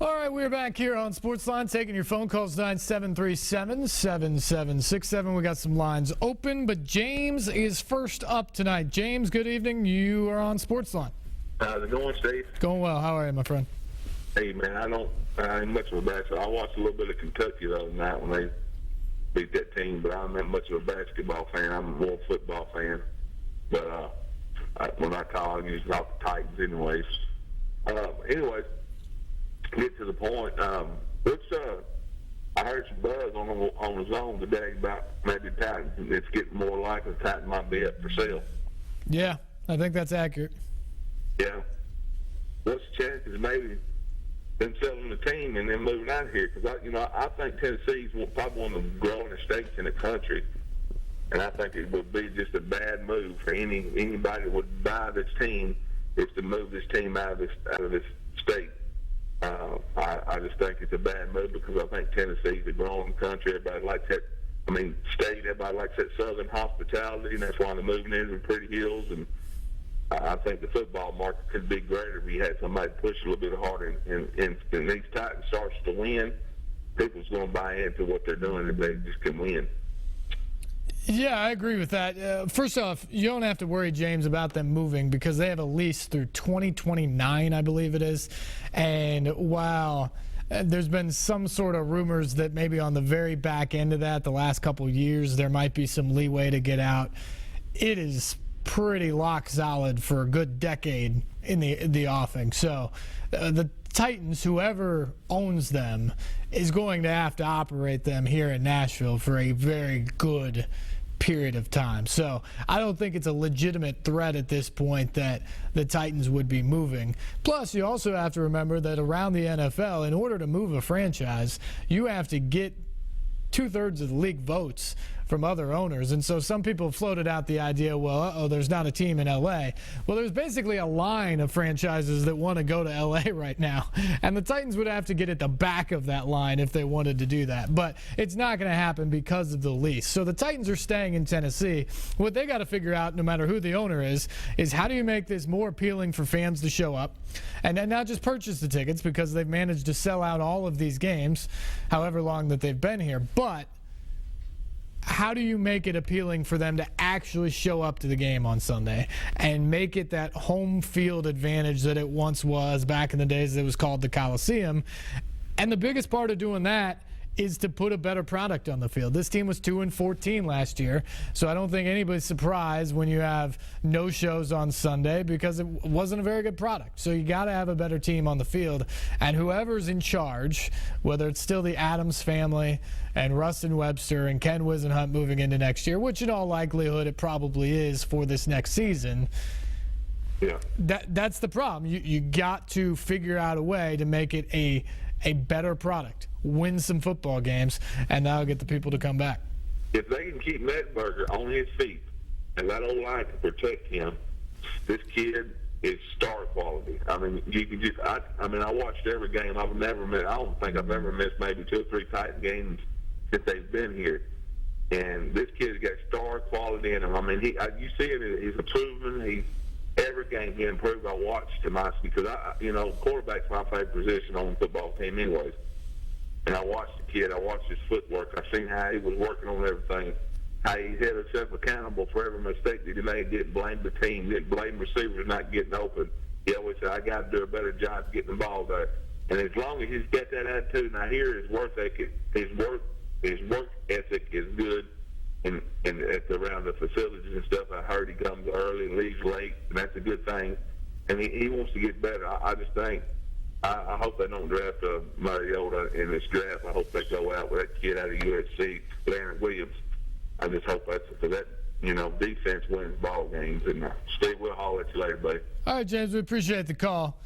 All right, we're back here on SportsLine, taking your phone calls, 973-777-7767. We got some lines open, but James is first up tonight. James, good evening. You are on SportsLine. How's it going, Steve? Going well. How are you, my friend? Hey, man, I ain't much of a basketball. I watched a little bit of Kentucky the other night when they beat that team, but I'm not much of a basketball fan. I'm more a football fan. But when I call, I usually talk the Titans anyways. Anyways, get to the point. I heard some buzz on the zone today about maybe Titans. It's getting more likely the Titans might be up for sale. Yeah, I think that's accurate. Yeah. What's the chances maybe them selling the team and then moving out of here? Because I think Tennessee's probably one of the growing states in the country, and I think it would be just a bad move for anybody that would buy this team is to move this team out of this state. I just think it's a bad move because I think Tennessee's a growing country. Everybody likes that. State. Everybody likes that Southern hospitality, and that's why they're moving into the Pretty Hills. And I think the football market could be greater if you had somebody push a little bit harder. And these Titans starts to win, people's going to buy into what they're doing if they just can win. Yeah, I agree with that. First off, you don't have to worry, James, about them moving because they have a lease through 2029, I believe it is. And while there's been some sort of rumors that maybe on the very back end of that, the last couple of years, there might be some leeway to get out, it is pretty lock solid for a good decade in the offing. So the Titans, whoever owns them, is going to have to operate them here in Nashville for a very good period of time. So I don't think it's a legitimate threat at this point that the Titans would be moving. Plus, you also have to remember that around the NFL, in order to move a franchise, you have to get 2/3 of the league votes from other owners. And so some people have floated out the idea, well, there's not a team in L.A. Well, there's basically a line of franchises that want to go to L.A. right now. And the Titans would have to get at the back of that line if they wanted to do that. But it's not going to happen because of the lease. So the Titans are staying in Tennessee. What they got to figure out, no matter who the owner is how do you make this more appealing for fans to show up and then not just purchase the tickets because they've managed to sell out all of these games, however long that they've been here. But how do you make it appealing for them to actually show up to the game on Sunday and make it that home field advantage that it once was back in the days that it was called the Coliseum? And the biggest part of doing that is to put a better product on the field. This team was 2-14 last year, so I don't think anybody's surprised when you have no shows on Sunday because it wasn't a very good product. So you got to have a better team on the field, and whoever's in charge, whether it's still the Adams family and Rustin Webster and Ken Wisenhunt moving into next year, which in all likelihood it probably is for this next season. Yeah, that's the problem. You got to figure out a way to make it a better product, win some football games, and that'll get the people to come back. If they can keep Mettenberger on his feet and that old line can protect him, this kid is star quality. You can just. I watched every game. I've never missed. I don't think I've ever missed maybe 2 or 3 Titan games since they've been here. And this kid's got star quality in him. You see it. He's improving. Every game he improved. I watched him because quarterback's my favorite position on the football team, anyways. And I watched the kid. I watched his footwork. I seen how he was working on everything. How he held himself accountable for every mistake that he made. Didn't blame the team. Didn't blame receivers not getting open. He always said, "I got to do a better job getting the ball there." And as long as he's got that attitude, and I hear his work ethic, his work ethic is good. And around the facilities and stuff, I heard he comes early, leaves late, and that's a good thing. And he wants to get better. I just think, I hope they don't draft Mariota in this draft. I hope they go out with that kid out of USC, Larry Williams. I just hope that's for that. Defense wins ball games. And Steve, we'll holler at you later, buddy. All right, James, we appreciate the call.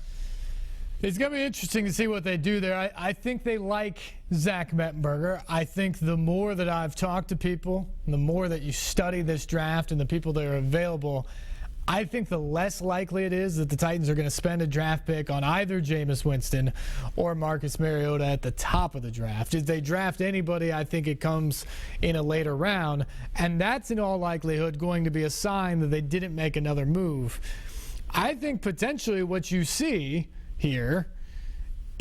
It's going to be interesting to see what they do there. I think they like Zach Mettenberger. I think the more that I've talked to people, the more that you study this draft and the people that are available, I think the less likely it is that the Titans are going to spend a draft pick on either Jameis Winston or Marcus Mariota at the top of the draft. If they draft anybody, I think it comes in a later round, and that's in all likelihood going to be a sign that they didn't make another move. I think potentially what you see here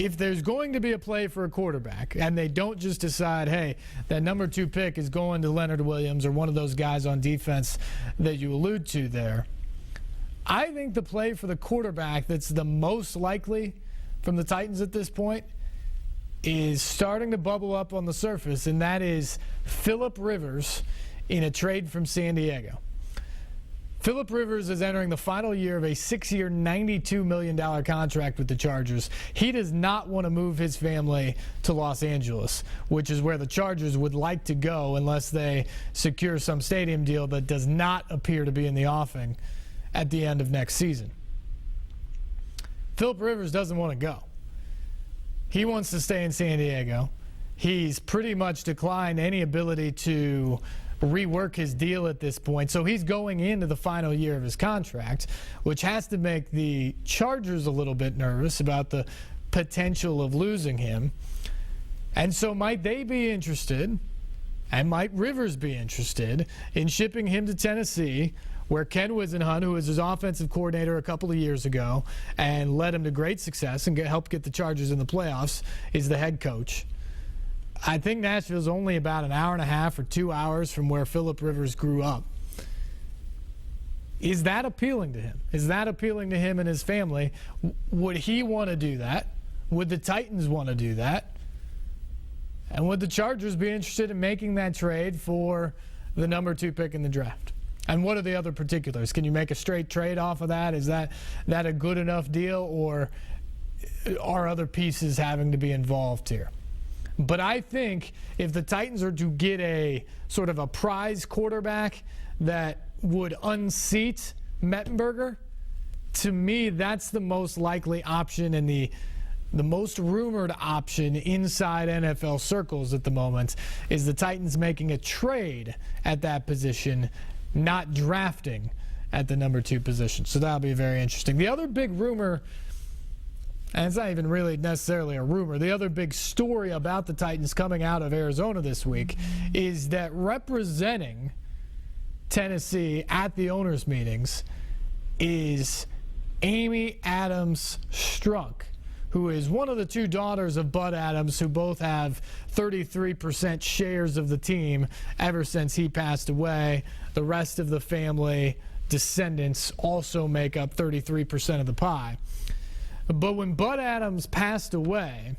if there's going to be a play for a quarterback and they don't just decide, hey, that number 2 pick is going to Leonard Williams or one of those guys on defense that you allude to there, I think the play for the quarterback that's the most likely from the Titans at this point is starting to bubble up on the surface, and that is Phillip Rivers in a trade from San Diego. Phillip Rivers is entering the final year of a 6-year, $92 million contract with the Chargers. He does not want to move his family to Los Angeles, which is where the Chargers would like to go unless they secure some stadium deal that does not appear to be in the offing at the end of next season. Phillip Rivers doesn't want to go. He wants to stay in San Diego. He's pretty much declined any ability to rework his deal at this point. So he's going into the final year of his contract, which has to make the Chargers a little bit nervous about the potential of losing him. And so might they be interested, and might Rivers be interested, in shipping him to Tennessee, where Ken Wisenhunt, who was his offensive coordinator a couple of years ago and led him to great success and helped get the Chargers in the playoffs, is the head coach. I think Nashville's only about an hour and a half or 2 hours from where Phillip Rivers grew up. Is that appealing to him? Is that appealing to him and his family? Would he want to do that? Would the Titans want to do that? And would the Chargers be interested in making that trade for the number 2 pick in the draft? And what are the other particulars? Can you make a straight trade off of that? Is that a good enough deal, or are other pieces having to be involved here? But I think if the Titans are to get a sort of a prize quarterback that would unseat Mettenberger, to me that's the most likely option and the most rumored option inside NFL circles at the moment is the Titans making a trade at that position, not drafting at the number 2 position. So that'll be very interesting. The other big rumor, and it's not even really necessarily a rumor, the other big story about the Titans coming out of Arizona this week is that representing Tennessee at the owners' meetings is Amy Adams Strunk, who is one of the 2 daughters of Bud Adams, who both have 33% shares of the team ever since he passed away. The rest of the family descendants also make up 33% of the pie. But when Bud Adams passed away,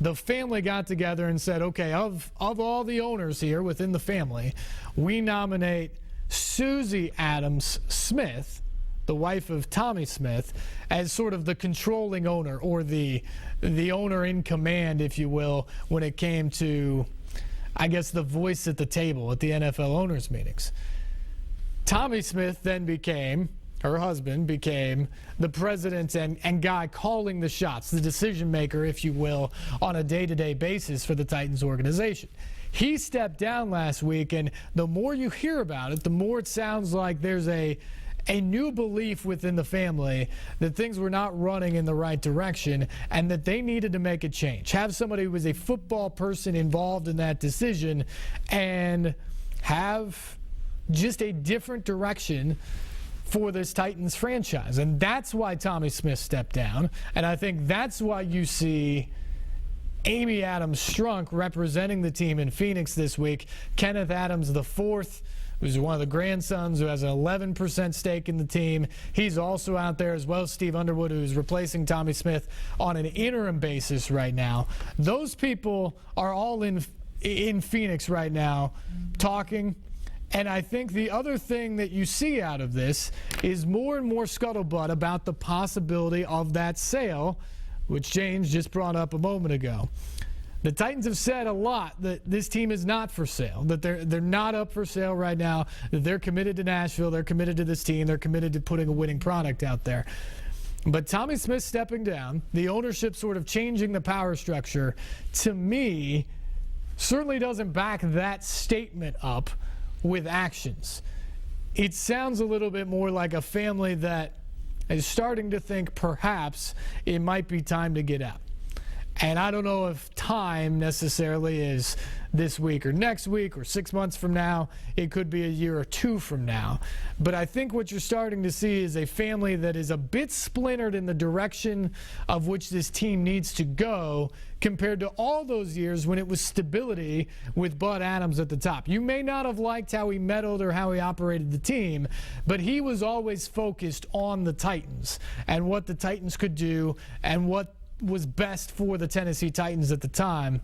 the family got together and said, okay, of all the owners here within the family, we nominate Susie Adams Smith, the wife of Tommy Smith, as sort of the controlling owner, or the owner in command, if you will, when it came to, I guess, the voice at the table at the NFL owners meetings. Tommy Smith then became, her husband became, the president and guy calling the shots, the decision maker, if you will, on a day-to-day basis for the Titans organization. He stepped down last week, and the more you hear about it, the more it sounds like there's a new belief within the family that things were not running in the right direction and that they needed to make a change. Have somebody who was a football person involved in that decision and have just a different direction for this Titans franchise. And that's why Tommy Smith stepped down. And I think that's why you see Amy Adams Strunk representing the team in Phoenix this week. Kenneth Adams IV, who's one of the grandsons, who has an 11% stake in the team. He's also out there, as well as Steve Underwood, who's replacing Tommy Smith on an interim basis right now. Those people are all in Phoenix right now talking. And I think the other thing that you see out of this is more and more scuttlebutt about the possibility of that sale, which James just brought up a moment ago. The Titans have said a lot that this team is not for sale, that they're not up for sale right now, that they're committed to Nashville, they're committed to this team, they're committed to putting a winning product out there. But Tommy Smith stepping down, the ownership sort of changing the power structure, to me, certainly doesn't back that statement up with actions. It sounds a little bit more like a family that is starting to think perhaps it might be time to get out. And I don't know if time necessarily is this week or next week or 6 months from now. It could be a year or two from now. But I think what you're starting to see is a family that is a bit splintered in the direction of which this team needs to go compared to all those years when it was stability with Bud Adams at the top. You may not have liked how he meddled or how he operated the team, but he was always focused on the Titans and what the Titans could do and what was best for the Tennessee Titans at the time.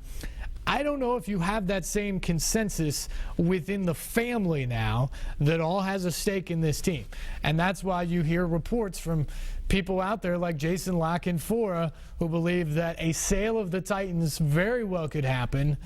I don't know if you have that same consensus within the family now that all has a stake in this team. And that's why you hear reports from people out there like Jason Lockenfora who believe that a sale of the Titans very well could happen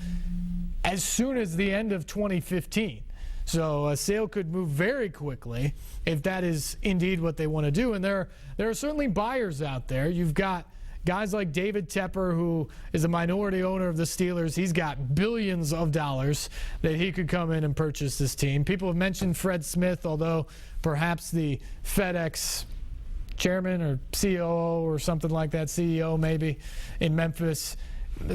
as soon as the end of 2015. So a sale could move very quickly if that is indeed what they want to do. And there are certainly buyers out there. You've got guys like David Tepper, who is a minority owner of the Steelers. He's got billions of dollars that he could come in and purchase this team. People have mentioned Fred Smith, although perhaps the FedEx chairman or COO or something like that, CEO maybe, in Memphis.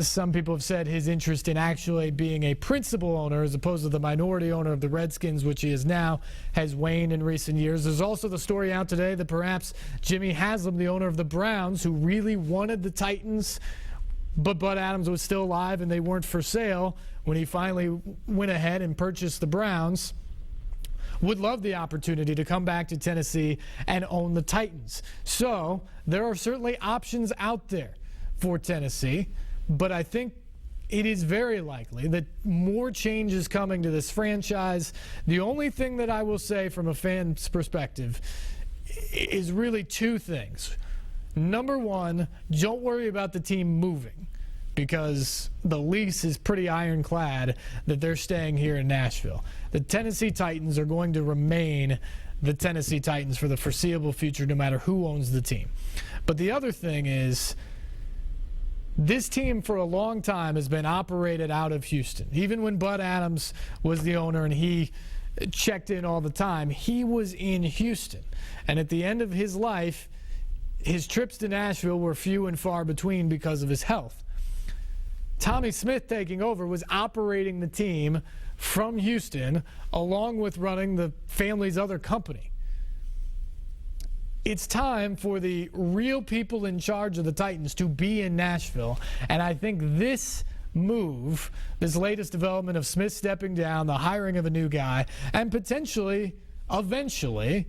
Some people have said his interest in actually being a principal owner as opposed to the minority owner of the Redskins, which he is now, has waned in recent years. There's also the story out today that perhaps Jimmy Haslam, the owner of the Browns, who really wanted the Titans, but Bud Adams was still alive and they weren't for sale when he finally went ahead and purchased the Browns, would love the opportunity to come back to Tennessee and own the Titans. So there are certainly options out there for Tennessee. But I think it is very likely that more change is coming to this franchise. The only thing that I will say from a fan's perspective is really two things. Number one, don't worry about the team moving because the lease is pretty ironclad that they're staying here in Nashville. The Tennessee Titans are going to remain the Tennessee Titans for the foreseeable future no matter who owns the team. But the other thing is, this team for a long time has been operated out of Houston. Even when Bud Adams was the owner and he checked in all the time, he was in Houston. And at the end of his life, his trips to Nashville were few and far between because of his health. Tommy Smith taking over was operating the team from Houston along with running the family's other company. It's time for the real people in charge of the Titans to be in Nashville. And I think this move, this latest development of Smith stepping down, the hiring of a new guy, and potentially, eventually,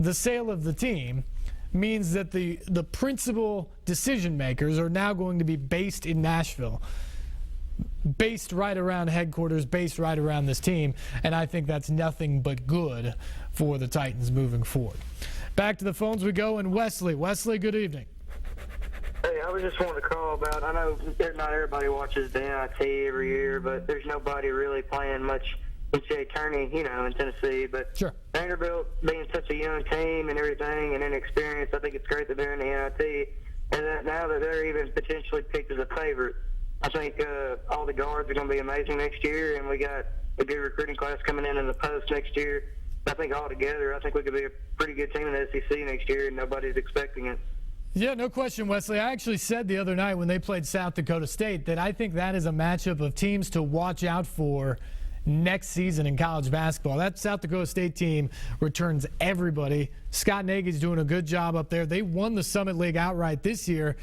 the sale of the team, means that the principal decision makers are now going to be based in Nashville, based right around headquarters, based right around this team. And I think that's nothing but good for the Titans moving forward. Back to the phones we go, and Wesley. Wesley, good evening. Hey, I was just wanting to call about, I know not everybody watches the NIT every year, but there's nobody really playing much NCAA tourney, in Tennessee. But sure. Vanderbilt being such a young team and everything and inexperienced, I think it's great that they're in the NIT. And that now that they're even potentially picked as a favorite, I think all the guards are going to be amazing next year, and we got a good recruiting class coming in the post next year. I think altogether, I think we could be a pretty good team in the SEC next year, and nobody's expecting it. Yeah, no question, Wesley. I actually said the other night when they played South Dakota State that I think that is a matchup of teams to watch out for next season in college basketball. That South Dakota State team returns everybody. Scott Nagy's doing a good job up there. They won the Summit League outright this year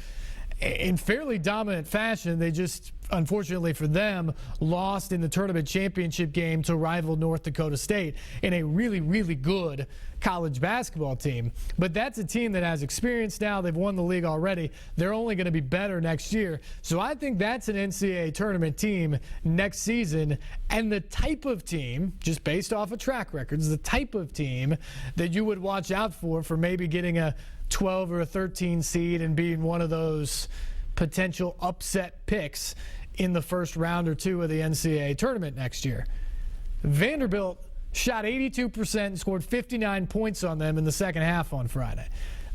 in fairly dominant fashion. They just, unfortunately for them, lost in the tournament championship game to rival North Dakota State in a really, really good college basketball team. But that's a team that has experience now. They've won the league already. They're only going to be better next year. So I think that's an NCAA tournament team next season. And the type of team, just based off of track records, the type of team that you would watch out for maybe getting a 12 or a 13 seed and being one of those potential upset picks in the first round or two of the NCAA tournament next year. Vanderbilt shot 82% and scored 59 points on them in the second half on Friday.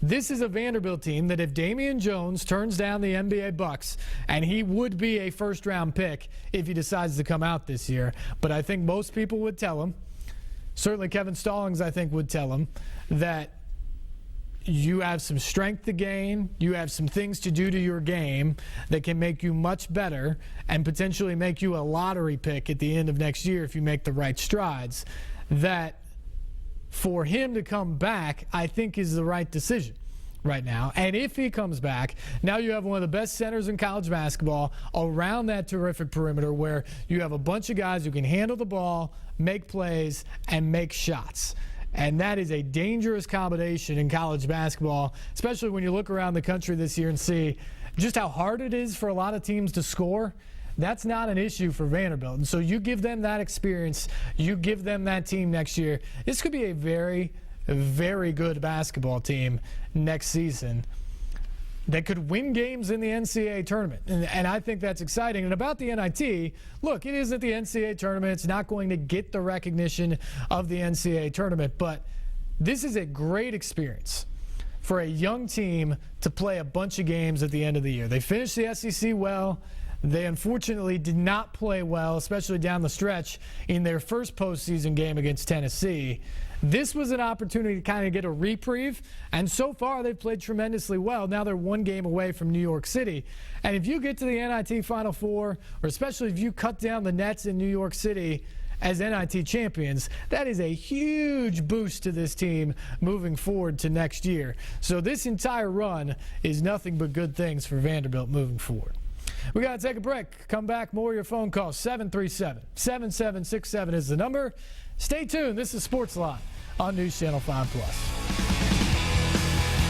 This is a Vanderbilt team that if Damian Jones turns down the NBA Bucks, and he would be a first-round pick if he decides to come out this year, but I think most people would tell him, certainly Kevin Stallings I think would tell him, that you have some strength to gain. You have some things to do to your game that can make you much better and potentially make you a lottery pick at the end of next year if you make the right strides. That for him to come back, I think is the right decision right now. And if he comes back, now you have one of the best centers in college basketball around that terrific perimeter where you have a bunch of guys who can handle the ball, make plays, and make shots. And that is a dangerous combination in college basketball, especially when you look around the country this year and see just how hard it is for a lot of teams to score. That's not an issue for Vanderbilt. And so you give them that experience, you give them that team next year. This could be a very, very good basketball team next season that could win games in the NCAA tournament. And I think that's exciting. And about the NIT, look, it isn't the NCAA tournament. It's not going to get the recognition of the NCAA tournament. But this is a great experience for a young team to play a bunch of games at the end of the year. They finished the SEC well. They unfortunately did not play well, especially down the stretch in their first postseason game against Tennessee. This was an opportunity to kind of get a reprieve, and so far they've played tremendously well. Now they're one game away from New York City. And if you get to the NIT Final Four, or especially if you cut down the nets in New York City as NIT champions, that is a huge boost to this team moving forward to next year. So this entire run is nothing but good things for Vanderbilt moving forward. We got to take a break. Come back, more of your phone calls. 737-7767 is the number. Stay tuned. This is SportsLine on News Channel 5+.